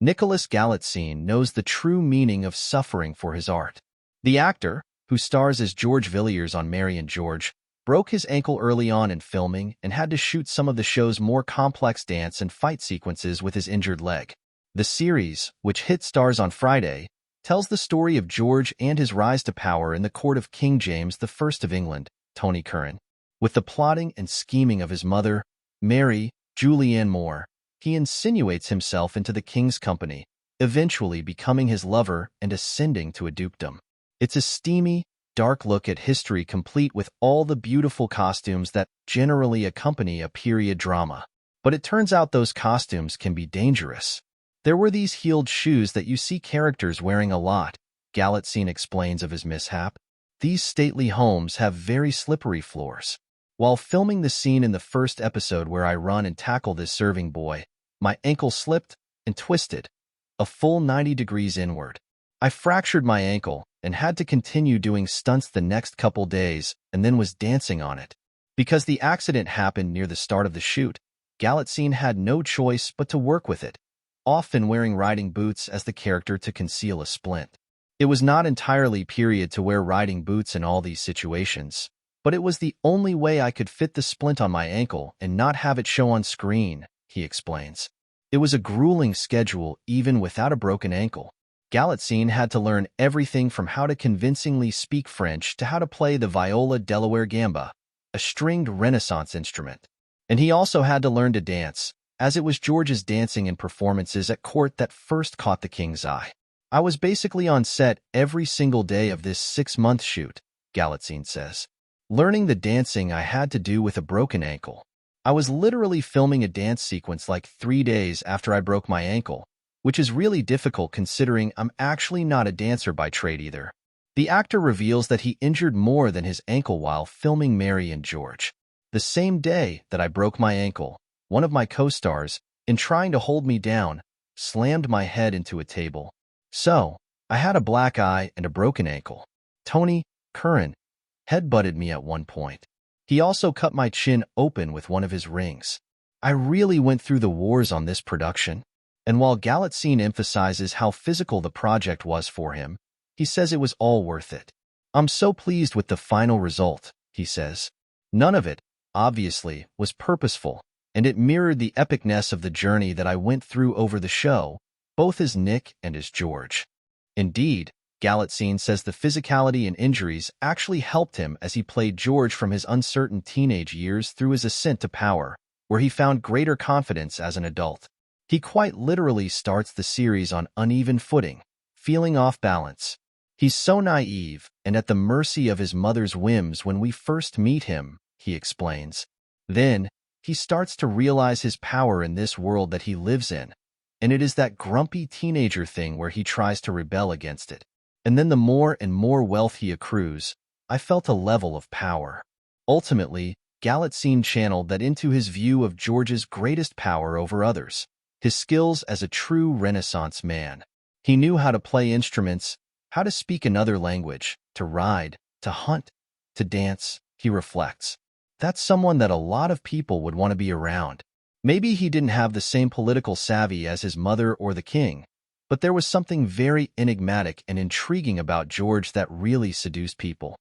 Nicholas Galitzine knows the true meaning of suffering for his art. The actor, who stars as George Villiers on Mary and George, broke his ankle early on in filming and had to shoot some of the show's more complex dance and fight sequences with his injured leg. The series, which hit stars on Friday, tells the story of George and his rise to power in the court of King James I of England, Tony Curran. With the plotting and scheming of his mother, Mary, Julianne Moore, he insinuates himself into the king's company, eventually becoming his lover and ascending to a dukedom. It's a steamy, dark look at history complete with all the beautiful costumes that generally accompany a period drama. But it turns out those costumes can be dangerous. There were these heeled shoes that you see characters wearing a lot, Galitzine explains of his mishap. These stately homes have very slippery floors. While filming the scene in the first episode where I run and tackle this serving boy, my ankle slipped and twisted, a full 90 degrees inward. I fractured my ankle and had to continue doing stunts the next couple days and then was dancing on it. Because the accident happened near the start of the shoot, Galitzine had no choice but to work with it, often wearing riding boots as the character to conceal a splint. It was not entirely period to wear riding boots in all these situations, but it was the only way I could fit the splint on my ankle and not have it show on screen, he explains. It was a grueling schedule even without a broken ankle. Galitzine had to learn everything from how to convincingly speak French to how to play the viola Delaware gamba, a stringed Renaissance instrument. And he also had to learn to dance, as it was George's dancing and performances at court that first caught the king's eye. I was basically on set every single day of this 6-month shoot, Galitzine says. Learning the dancing I had to do with a broken ankle. I was literally filming a dance sequence like 3 days after I broke my ankle, which is really difficult considering I'm actually not a dancer by trade either. The actor reveals that he injured more than his ankle while filming Mary and George. The same day that I broke my ankle, one of my co-stars, in trying to hold me down, slammed my head into a table. So, I had a black eye and a broken ankle. Tony Curran headbutted me at one point. He also cut my chin open with one of his rings. I really went through the wars on this production. And while Galitzine emphasizes how physical the project was for him, he says it was all worth it. I'm so pleased with the final result, he says. None of it, obviously, was purposeful, and it mirrored the epicness of the journey that I went through over the show, both as Nick and as George. Indeed, Galitzine says the physicality and injuries actually helped him as he played George from his uncertain teenage years through his ascent to power, where he found greater confidence as an adult. He quite literally starts the series on uneven footing, feeling off balance. He's so naive and at the mercy of his mother's whims when we first meet him, he explains. Then, he starts to realize his power in this world that he lives in, and it is that grumpy teenager thing where he tries to rebel against it. And then the more and more wealth he accrues, I felt a level of power. Ultimately, Galitzine channeled that into his view of George's greatest power over others. His skills as a true Renaissance man. He knew how to play instruments, how to speak another language, to ride, to hunt, to dance, he reflects. That's someone that a lot of people would want to be around. Maybe he didn't have the same political savvy as his mother or the king, but there was something very enigmatic and intriguing about George that really seduced people.